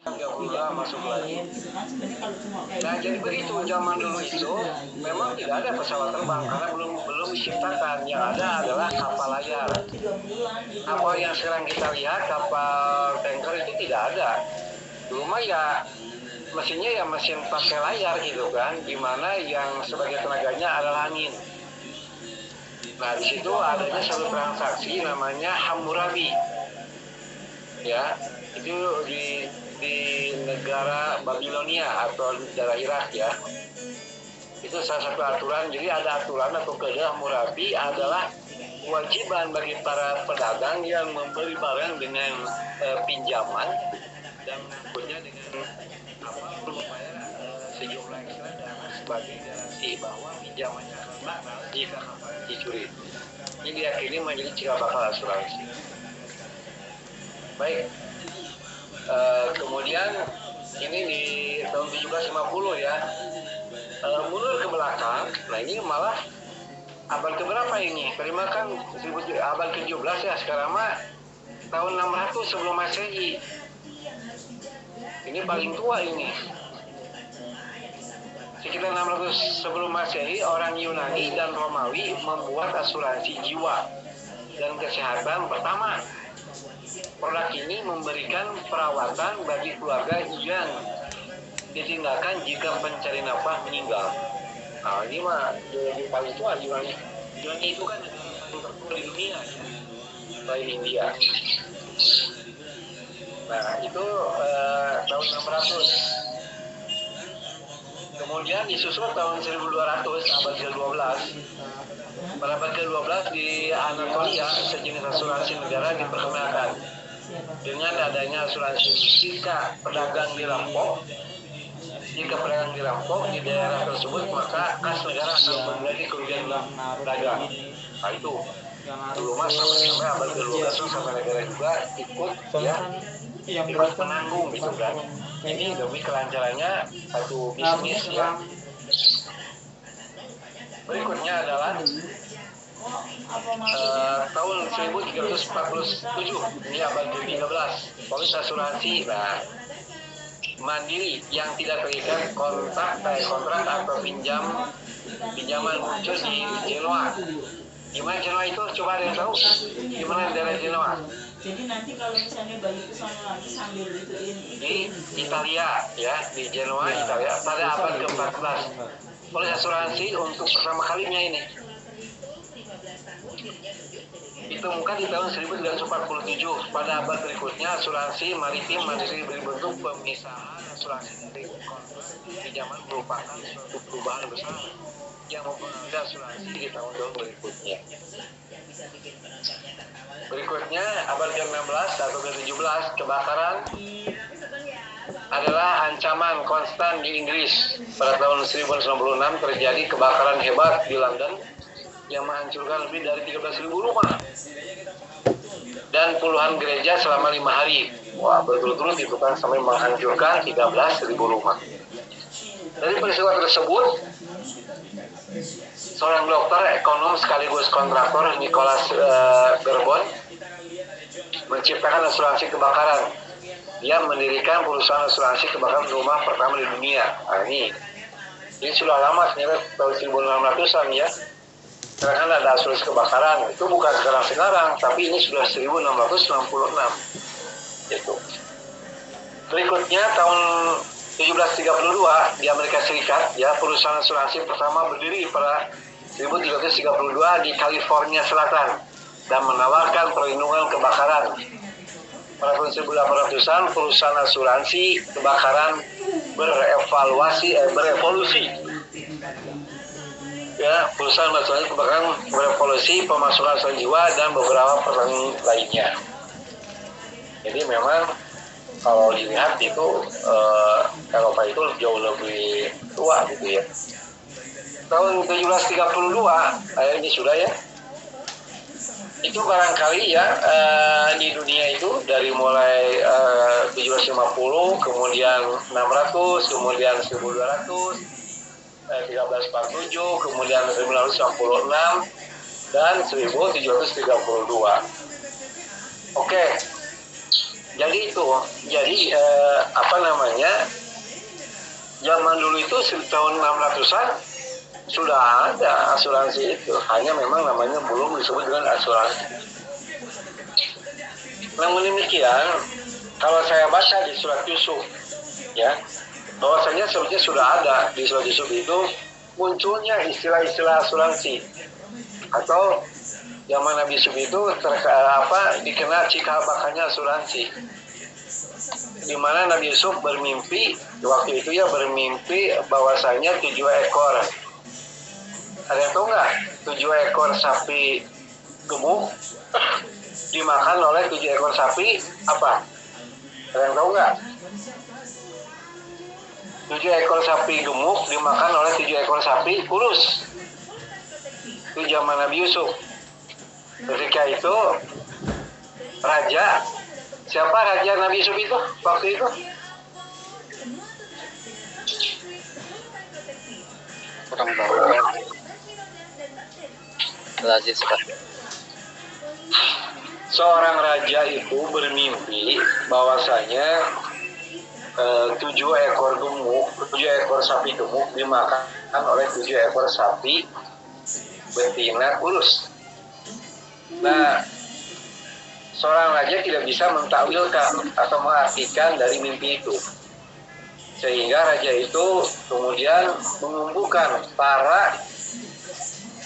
32 masuk lagi. Nah jadi begitu zaman dulu itu memang tidak ada pesawat terbang karena belum diciptakan. Yang ada adalah kapal layar. Apa yang sekarang kita lihat kapal tanker itu tidak ada. Dulu mah ya mesinnya ya mesin pakai layar gitu kan, dimana yang sebagai tenaganya adalah angin. Nah di situ adanya satu transaksi namanya Hammurabi, ya itu di negara Babilonia atau negara Irak ya. Itu salah satu aturan. Jadi ada aturan atau kode Hammurabi adalah kewajiban bagi para pedagang yang membeli barang dengan pinjaman dan mengangkutnya dengan membayar sejumlah ekstra dana sebagai garansi bahwa pinjamannya akan batal jika dicuri. Ini diyakini menjadi cikal bakal asuransi. Baik, kemudian ini di tahun 1750 ya, mundur ke belakang. Nah ini malah abad keberapa ini? Terima kan abad ke-17 ya, sekarang mah tahun 600 sebelum Masehi. Ini paling tua ini. Sekitar 600 sebelum Masehi, orang Yunani dan Romawi membuat asuransi jiwa dan kesehatan pertama. Produk ini memberikan perawatan bagi keluarga yang ditinggalkan jika pencari nafkah meninggal. Nah ini mah di paling tua Yunani. Yunani itu kan tertua di dunia ya, selain India. Nah itu tahun 600. Kemudian disusul tahun 1200, abad ke-12. Pada abad ke-12 di Anatolia sejenis asuransi negara diperkenalkan. Dengan adanya asuransi jika pedagang dirampok di daerah tersebut, maka kas negara akan memiliki kerugian dagang. Nah itu dulu mas sampai abad ke-12 sampai negara juga ikut ikut menanggung gitu kan. Ini demi kelancarannya satu bisnis ya. Berikutnya adalah tahun 1347, ini abad ke-13, polis asuransi mandiri yang tidak terikat kontrak atau pinjaman muncul di Genoa. Gimana Genoa itu? Coba ada yang tahu? Gimana daerah Genoa? Jadi nanti kalau misalnya balik ke sana lagi sambil di Italia ya, di Genoa Italia pada abad ke-14. Polis asuransi untuk pertama kalinya ini ditemukan di tahun 1347. Pada abad berikutnya asuransi maritim mandiri berbentuk pemisahan asuransi dari kontrak pinjaman merupakan suatu perubahan besar yang mempengaruhi asuransi di tahun-tahun berikutnya. Berikutnya abad ke-16 atau ke-17, kebakaran adalah ancaman konstan di Inggris. Pada tahun 1996 terjadi kebakaran hebat di London yang menghancurkan lebih dari 13.000 rumah dan puluhan gereja selama 5 hari. Wah, berturut-turut itu kan sampai menghancurkan 13.000 rumah. Dari peristiwa tersebut, seorang dokter, ekonom sekaligus kontraktor, Nicholas Gerbon, menciptakan asuransi kebakaran. Dia mendirikan perusahaan asuransi kebakaran rumah pertama di dunia. Nah ini sudah lama, ternyata tahun 1600-an ya. Sekarang kan ada asuransi kebakaran. Itu bukan sekarang, tapi ini sudah 1666. Itu. Berikutnya tahun 1732 di Amerika Serikat, ya, perusahaan asuransi pertama berdiri pada 1332 di California Selatan dan menawarkan perlindungan kebakaran. Pada tahun 1800-an perusahaan asuransi kebakaran berevolusi. Ya, perusahaan asuransi kebakaran berevolusi, pemasukan asuransi jiwa dan beberapa pertanyaan lainnya. Jadi memang kalau dilihat itu Eropa itu jauh lebih tua gitu ya. Tahun 1732 ini sudah ya. Itu barangkali ya di dunia itu dari mulai 1750, kemudian 600, kemudian 1200, 1347, kemudian 1996 dan 1732. Oke. Jadi itu, jadi apa namanya, zaman dulu itu tahun 600-an sudah ada asuransi itu, hanya memang namanya belum disebut dengan asuransi. Namun demikian, kalau saya baca di surat Yusuf, ya, bahwasanya sebetulnya sudah ada di surat Yusuf itu munculnya istilah-istilah asuransi, atau zaman Nabi Yusuf itu dikenal cikal bakalnya asuransi, di mana Nabi Yusuf bermimpi waktu itu ya, bermimpi bahwasanya 7 ekor, ada yang tahu nggak, 7 ekor sapi gemuk dimakan oleh 7 ekor sapi apa? Ada yang tahu nggak? 7 ekor sapi gemuk dimakan oleh 7 ekor sapi kurus. Itu zaman Nabi Yusuf. Ketika itu raja, siapa raja Nabi Yusuf itu waktu itu? Kurang tahu. Aziz, Pak. Seorang raja itu bermimpi bahwasanya 7 ekor gemuk, 7 ekor sapi gemuk dimakan oleh 7 ekor sapi betina kurus. Nah, seorang raja tidak bisa mentakwilkan atau mengartikan dari mimpi itu, sehingga raja itu kemudian mengumpulkan para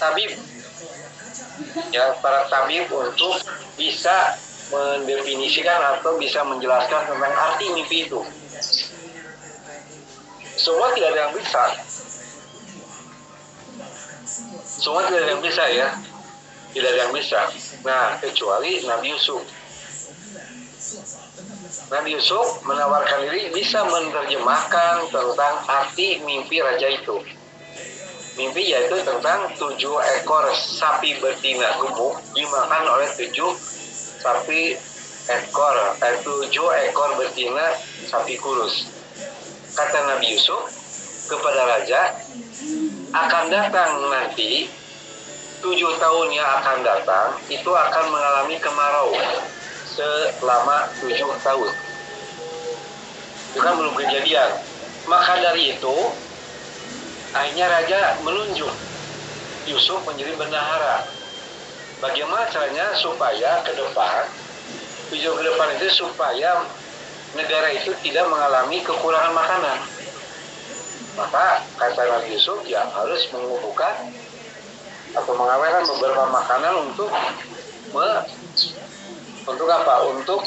tabib, ya, para tabib untuk bisa mendefinisikan atau bisa menjelaskan tentang arti mimpi itu. Semua tidak ada yang bisa. Semua tidak ada yang bisa, ya. Tidak ada yang bisa. Nah, kecuali Nabi Yusuf. Nabi Yusuf menawarkan diri bisa menerjemahkan tentang arti mimpi raja itu. Mimpi yaitu tentang 7 ekor sapi betina gemuk dimakan oleh 7 ekor betina sapi kurus. Kata Nabi Yusuf kepada raja, akan datang nanti 7 tahun yang akan datang itu akan mengalami kemarau selama 7 tahun. Itu kan belum kejadian. Maka dari itu akhirnya raja menunjuk Yusuf menjadi bendahara. Bagaimana caranya supaya ke depan, tujuan ke depan itu supaya negara itu tidak mengalami kekurangan makanan. Maka kata Nabi Yusuf, ya harus mengumpulkan atau mengawalkan beberapa makanan untuk apa? Untuk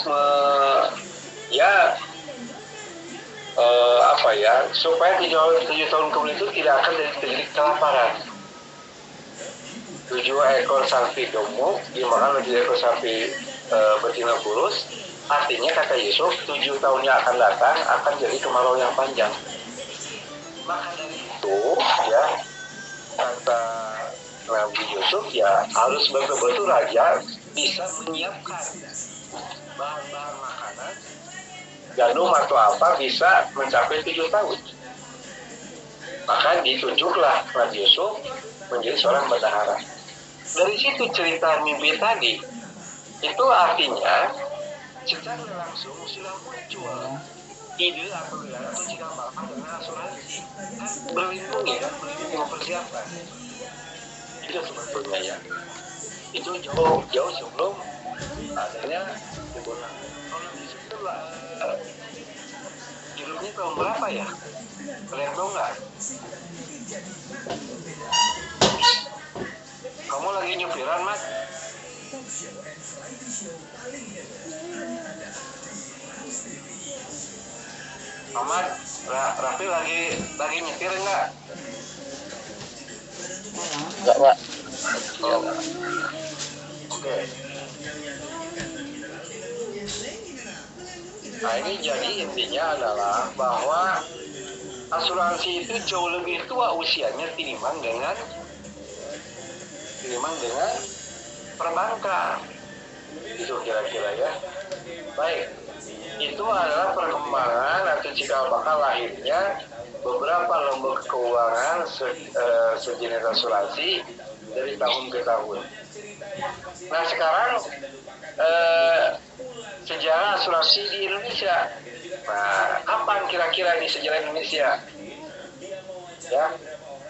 supaya 7 tahun kemudian itu tidak akan terjadi kelaparan. 7 ekor sapi gemuk dimakan oleh 7 ekor sapi betina kurus. Artinya kata Yusuf, 7 tahun yang akan datang akan jadi kemarau yang panjang. Maka dari itu, ya, kata Nabi Yusuf, ya harus betul-betul raja bisa menyiapkan bahan-bahan makanan, gandum atau apa bisa mencapai 7 tahun. Maka ditunjuklah Nabi Yusuf menjadi seorang bendahara. Dari situ cerita mimpi tadi, itu artinya secara langsung sudah muncul ide atau cikal bakal dengan asuransi, berlindung, ya, melindungi, mempersiapkan. Itu sebetulnya, ya. Itu jauh sebelum adanya hubungan. Kalau di situ hidupnya tahun berapa, ya? Kalian tahu nggak? Kamu lagi nyupiran, Mat? Ahmad, Raffi lagi nyetir enggak? Enggak, Pak. Oh. Oke. Nah, ini jadi intinya adalah bahwa asuransi itu jauh lebih tua usianya tinimbang dengan perbankan. Itu kira-kira, ya. Baik. Itu adalah perkembangan atau cikal bakal lahirnya beberapa lembaga keuangan sejenis asuransi dari tahun ke tahun. Nah, sekarang sejarah asuransi di Indonesia. Nah, kapan kira-kira ini sejarah Indonesia? Ya,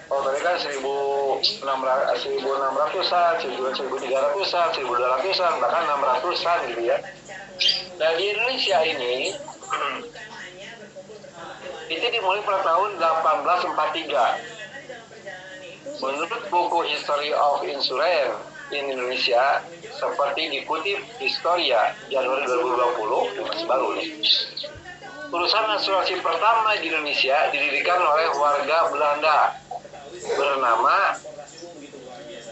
kalau tadi kan 1600-an, 1300-an, 1200-an, bahkan 600-an gitu ya. Nah, di Indonesia ini itu dimulai pada tahun 1843. Menurut buku History of Insurance in Indonesia, seperti dikutip Historia Januari 2020, masih baru nih. Perusahaan asuransi pertama di Indonesia didirikan oleh warga Belanda bernama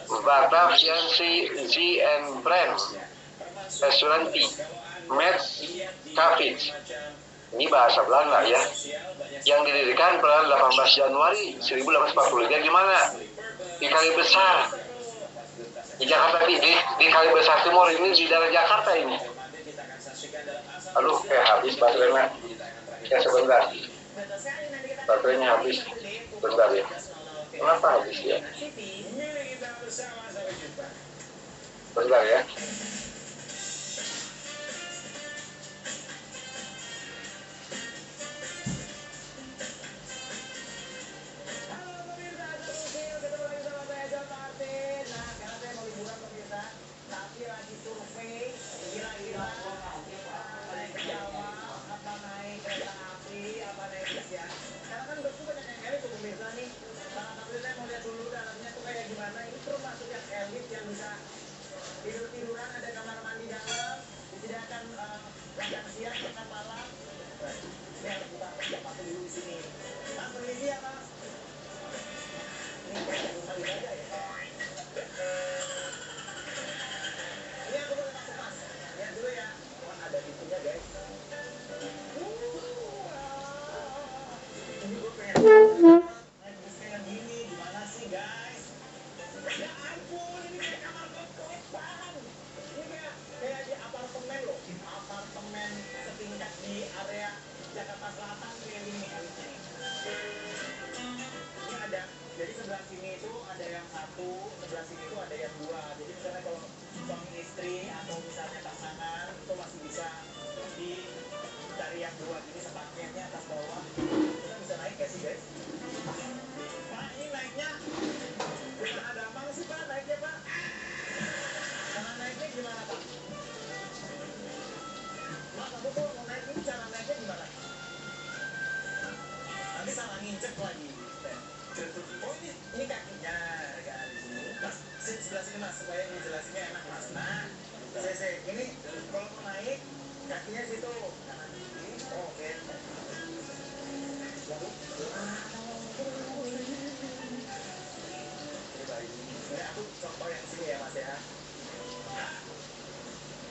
Bataviaanse Z&Brand Assurantie Maatschappij. Ini bahasa Belanda ya. Yang didirikan pada 18 Januari 1843 di mana? Di Kali Besar. Di Jakarta, di Kali Besar Timur ini, di daerah Jakarta ini. Aduh, habis baterainya. Ya sebentar. Baterainya habis. Bentar ya. Kenapa habis ya? Bentar ya.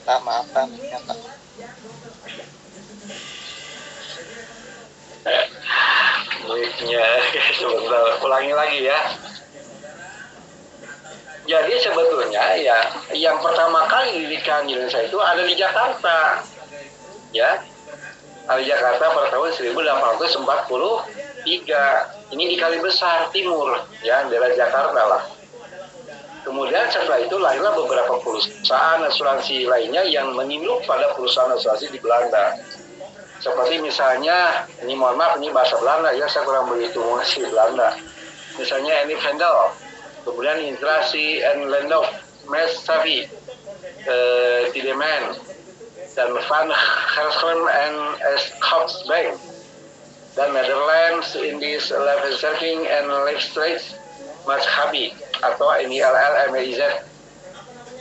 Pak, maaf Pak, ya Pak. Mic-nya sebentar, ulangi lagi ya. Jadi sebetulnya ya, yang pertama kali didirikan di Indonesia itu ada di Jakarta, ya, ada di Jakarta pada tahun 1843. Ini di Kali Besar Timur, ya, daerah Jakarta lah. Kemudian setelah itu lahirlah beberapa perusahaan asuransi lainnya yang meninduk pada perusahaan asuransi di Belanda. Seperti misalnya, ini mohon maaf, ini bahasa Belanda ya, saya kurang begitu mengerti Belanda. Misalnya ini Vendel, kemudian Intrasi and Landov, Maatschappij, Tiedemann, dan Van Herschoen and Scots Bank, dan Netherlands Indies Life Saving and Life Straits Maatschappij atau NILL MIZ.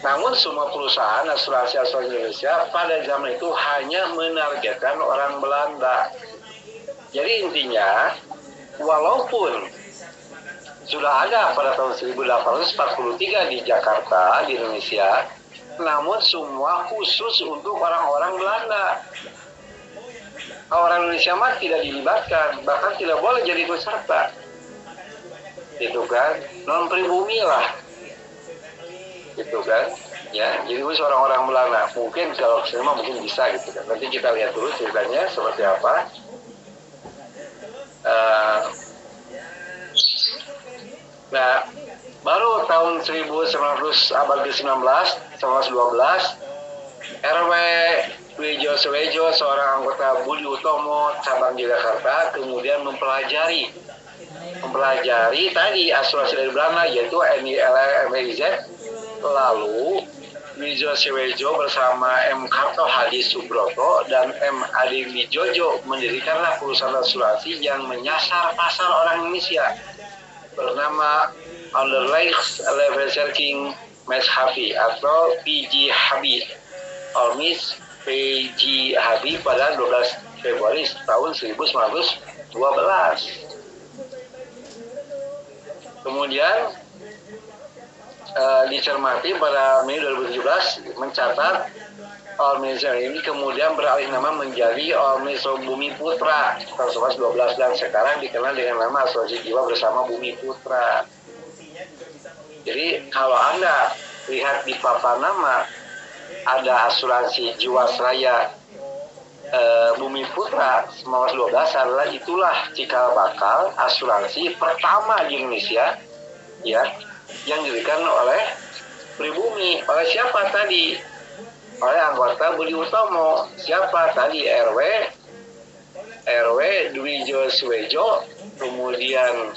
Namun semua perusahaan asuransi Indonesia pada zaman itu hanya menargetkan orang Belanda. Jadi intinya, walaupun sudah ada pada tahun 1843 di Jakarta, di Indonesia, namun semua khusus untuk orang-orang Belanda. Orang Indonesia mah tidak dilibatkan, bahkan tidak boleh jadi peserta. Gitu kan, non pribumi lah. Gitu kan, ya, jadi khusus orang-orang Belanda. Mungkin kalau semua mungkin bisa gitu kan. Nanti kita lihat dulu ceritanya seperti apa. Nah, baru tahun 1900 abad ke-19, 1912, RW Wijo Suwejo, seorang anggota Budi Utomo cabang Jakarta, kemudian mempelajari tadi asuransi dari Belanda yaitu NILMIZ. Lalu Wijo Suwejo bersama M. Karto Hadi Subroto dan M. Adi Wijojo mendirikanlah perusahaan asuransi yang menyasar pasar orang Indonesia bernama Underlies Leverserking Mas Habi atau PG Habi Ormis PG Habi pada 12 Februari tahun 1912. Kemudian dicermati pada Mei 2017 mencatat organisasi ini kemudian beralih nama menjadi Organisasi Bumi Putra tahun 2012 dan sekarang dikenal dengan nama Asuransi Jiwa Bersama Bumi Putra. Jadi kalau Anda lihat di papan nama ada asuransi Jiwasraya Bumi Putra 1912 adalah itulah cikal bakal asuransi pertama di Indonesia ya yang diberikan oleh pribumi. Oleh siapa tadi? Oleh anggota Budi Utomo. Siapa tadi? RW Dwi Suwejo, kemudian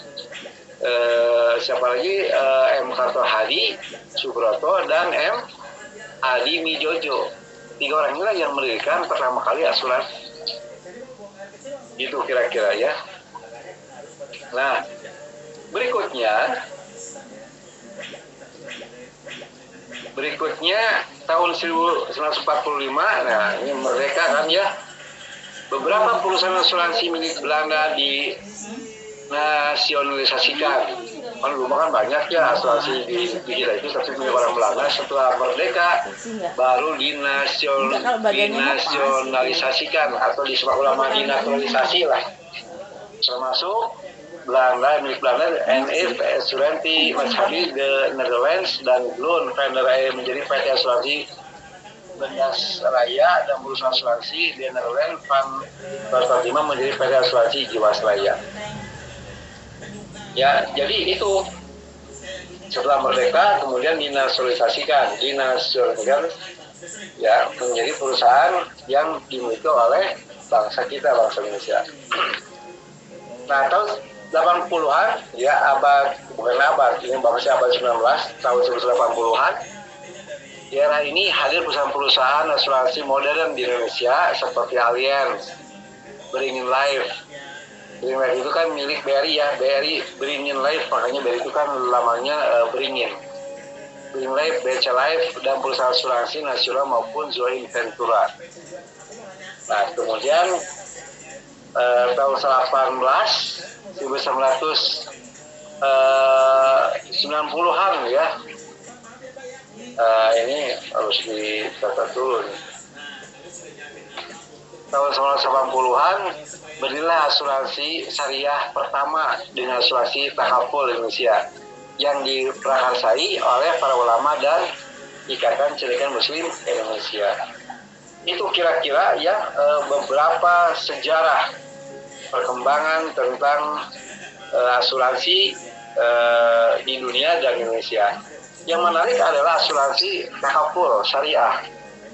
siapa lagi? M. Karto Hadi Subroto dan M. Adi Mijojo. 3 orang inilah yang mendirikan pertama kali asuransi. Itu kira-kira ya. Nah, berikutnya tahun 1945, nah ini merdeka kan ya. Beberapa perusahaan asuransi milik Belanda dinasionalisasikan. Kan dulu kan banyak ya asuransi di kita itu, tapi milik orang Belanda. Setelah merdeka baru dinasionalisasikan atau disebut ulama dinaturalisasi lah. Termasuk Belanda, milik Belanda, NF Asuransi Maatschappij de Netherlands dan Gloon Vendor menjadi PT Asuransi Bendas Raya dan perusahaan asuransi di Netherlands Van Bertarima menjadi PT Asuransi Jiwasraya. Ya, jadi itu setelah merdeka kemudian dinasionalisasikan ya menjadi perusahaan yang dimiliki oleh bangsa kita, bangsa Indonesia. Nah, tahun 80-an ya ini bangsa abad 19 tahun 1980-an di era ini hadir perusahaan-perusahaan asuransi modern di Indonesia seperti Allianz, Beringin Life. Beringin Life itu kan milik BRI ya, Beringin Life, makanya BRI itu kan lamanya Beringin. Beringin Life, BC Life dan perusahaan asuransi nasional maupun Zoin Ventura. Nah, kemudian tahun 1990-an ya. Ini harus dicatat dulu nih. Tahun 1980-an berdirilah asuransi syariah pertama dengan asuransi takaful Indonesia yang diprakarsai oleh para ulama dan Ikatan Cendekiawan Muslim Indonesia. Itu kira-kira ya beberapa sejarah perkembangan tentang asuransi di dunia dan Indonesia. Yang menarik adalah asuransi takaful syariah.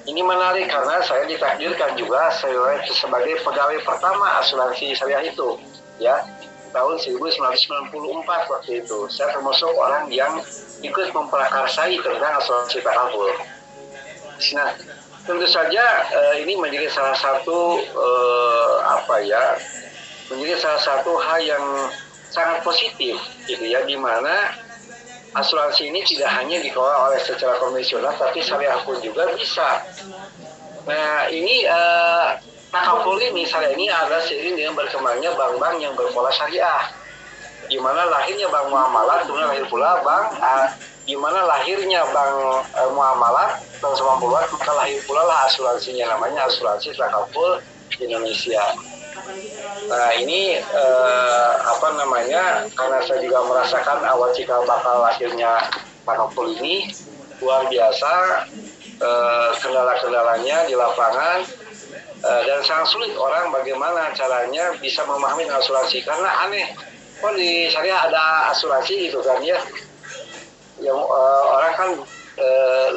Ini menarik karena saya ditakdirkan juga sebagai pegawai pertama asuransi syariah itu, ya tahun 1994 waktu itu. Saya termasuk orang yang ikut memprakarsai tentang asuransi takaful. Nah, tentu saja ini menjadi salah satu menjadi salah satu hal yang sangat positif, gitu ya, di mana asuransi ini tidak hanya dikelola oleh secara konvensional, tapi syariah pun juga bisa. Nah, ini takaful ini, syariah ini adalah seiring dengan berkembangnya bank-bank yang berpola syariah, di mana lahirnya bank muamalat, kemudian lahir pula bank, di mana lahirnya bank muamalat tahun 90-an, maka lahir pula lah asuransinya, namanya asuransi takaful Indonesia. Nah, ini karena saya juga merasakan awal cikal bakal lahirnya takaful ini luar biasa, kendala-kendalanya di lapangan, dan sangat sulit orang bagaimana caranya bisa memahami asuransi, karena aneh, kok di syariah ada asuransi gitu kan ya, yang orang kan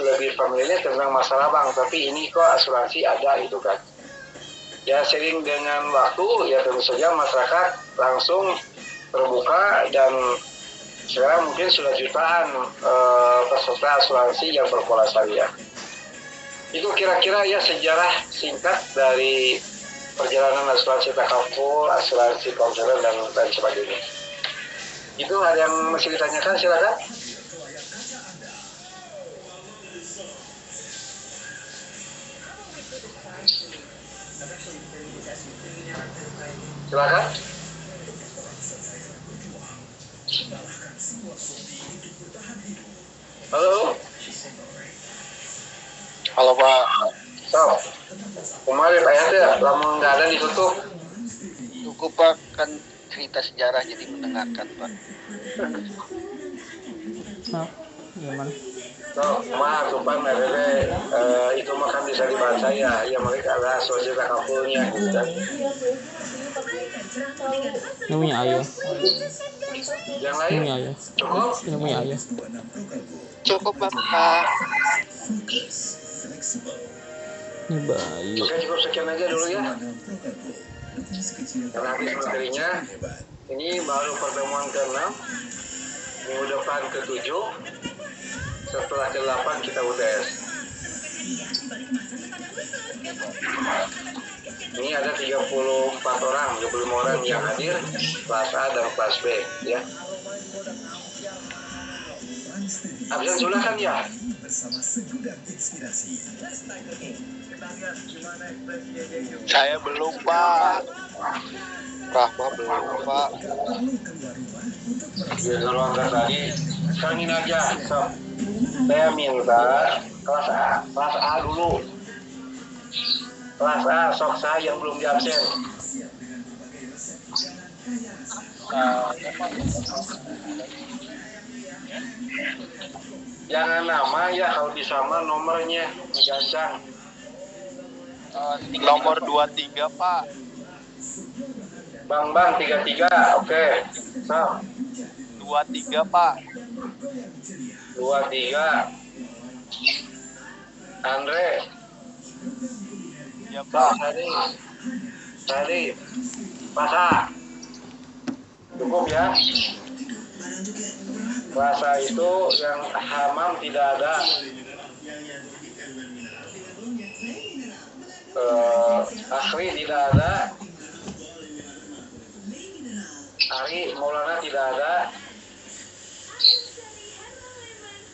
lebih familiar tentang masalah bank, tapi ini kok asuransi ada gitu kan. Ya sering dengan waktu ya tentu saja masyarakat langsung terbuka, dan sekarang mungkin sudah jutaan peserta asuransi yang berpola syariah. Itu kira-kira ya sejarah singkat dari perjalanan asuransi takaful, asuransi konsulen dan sebagainya. Itu ada yang masih ditanyakan, silakan. Silakan. Halo. Halo Pak. So, kemarin ayatnya lama nggak ada ditutup. Cukup Pak, kan cerita sejarah jadi mendengarkan Pak. Gimana? So, maaf tumpang mereka itu makan bisa dibaca ya mereka ada asosiasi takafulnya gitu kan. Ini punya ayah. Yang Ini lain punya ayah. cukup. Ini punya ayah. Cukup Pak. Ini Bayu. Oke, cukup sekian aja dulu ya. Karena habis materinya, ini baru pertemuan ke-6, minggu depan ke-7, setelah ke-8 kita UTS. Ini ada 34 orang, 25 orang yang hadir, kelas A dan kelas B ya. Absen sudah kan ya? Saya belum Pak. Rahma belum Pak. Ya kalau angkat tadi, sekarang ini aja. So, saya minta kelas A dulu. Kelas A, sok saya yang belum di absen. Jangan nama ya, kalau bisa mah nomornya gancang. Nomor 23 Pak. Bang 33, oke. So, 23 Pak. 23. Andre. Ya So, Pak. tadi. Masa. Cukup ya. Rasa itu yang hamam tidak ada. Akhri tidak ada. Ari Maulana tidak ada.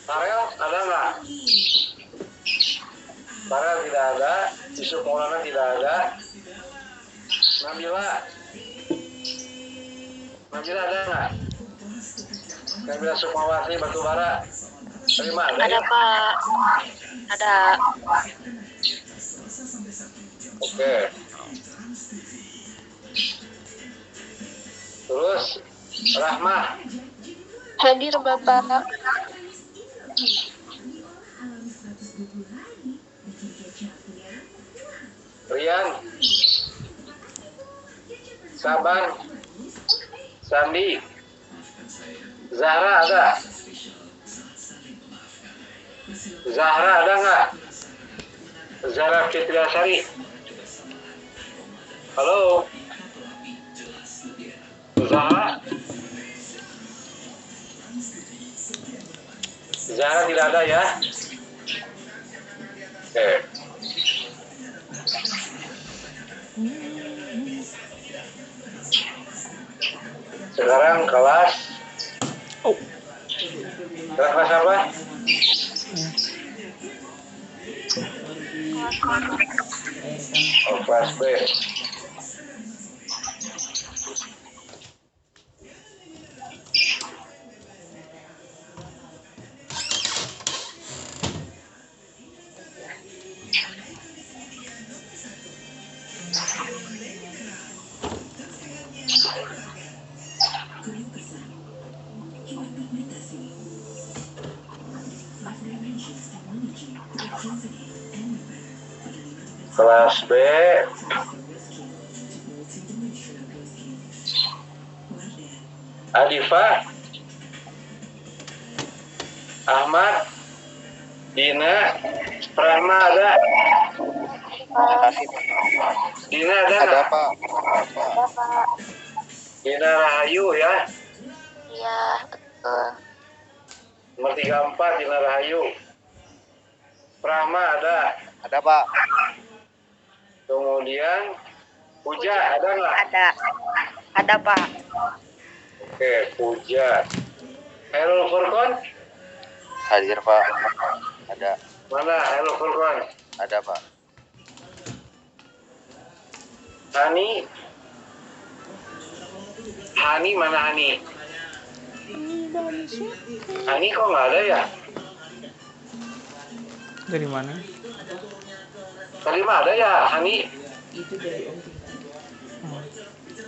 Farel ada nggak? Farel tidak ada. Yusuf Maulana tidak ada. Nabila ada nggak? Nabila Sukmawati Batubara terima ada Ada ya? Pak, ada. Oke. Terus Rahmah Hadir Bapak. Rian Saban Sandi Zahra ada? Zahra ada nggak? Zahra Fitriasari. Halo. Zahra. Zahra tidak ada ya? Oke. Sekarang kelas. Kelas apa? Oh, kelas B. Kelas B. Adifa, Ahmad, Dina, Prama ada. Makasih. Dina ada Ada nggak? Pak. Ada Pak. Dina Rahayu ya. Iya, betul. Nomor 34 Dina Rahayu. Prama ada. Ada Pak. Kemudian Puja ada nggak? Ada. Ada Pak. Oke, Puja. Hairul Furqon? Hadir Pak. Ada. Mana Hairul Furqon? Ada Pak. Hani? Hani mana Hani? Hani kok nggak ada ya? Dari mana? Tadi mah ada ya Hani? Itu dari Om Tinggal.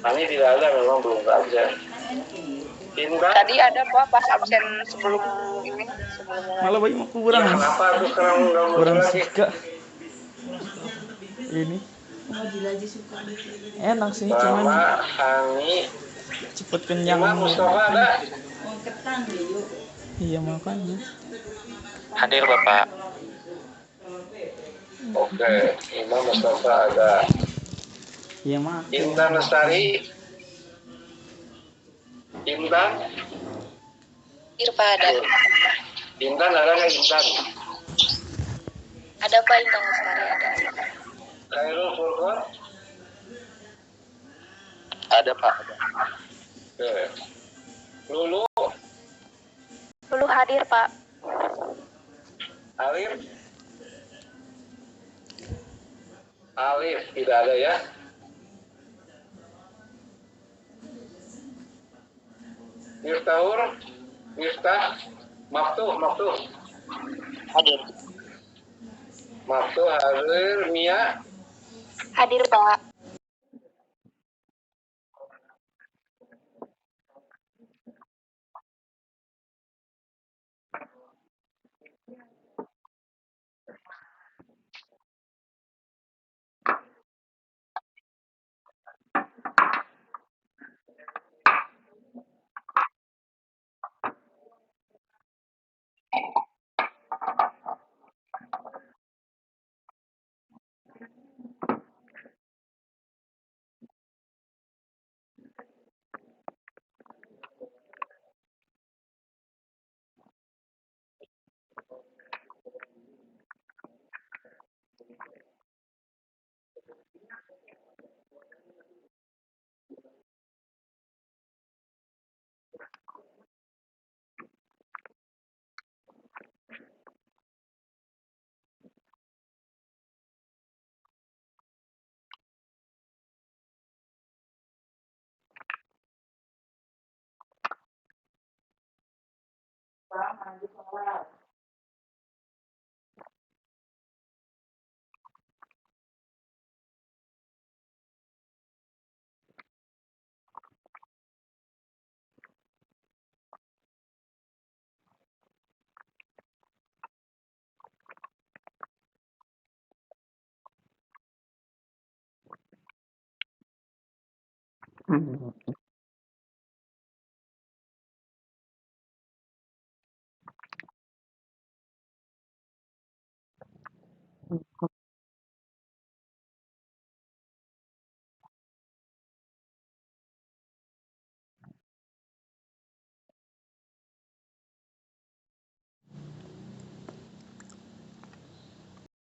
Hani tidak ada, memang belum absen. Intan? Tadi ada Pak pas absen sebelum ini, sebelum Malah banyak mau kurang. Ya, kenapa tuh sekarang nggak muncul Kurang lagi? suka. Ini Oh, Jilaji suka gitu. enak sih, Sama cuman Hani. cepet kenyang. Imam Mustafa ada? Oh, ketan deh, yuk. Iya makanya. Hadir Bapak. Oke, Imam Mustafa ada. Iya mak. Intan Lestari? Intan? Irfa ada. Intan ada nggak Intan? Ada Pak Intan Lestari ada. Khairul Furqon? Ada Pak. Ada. Oke. Lulu? Dulu hadir Pak. Alif? Alif tidak ada ya? Miftahur? Miftah? Maftuh? Hadir. Maftuh hadir. Mia? Hadir Pak.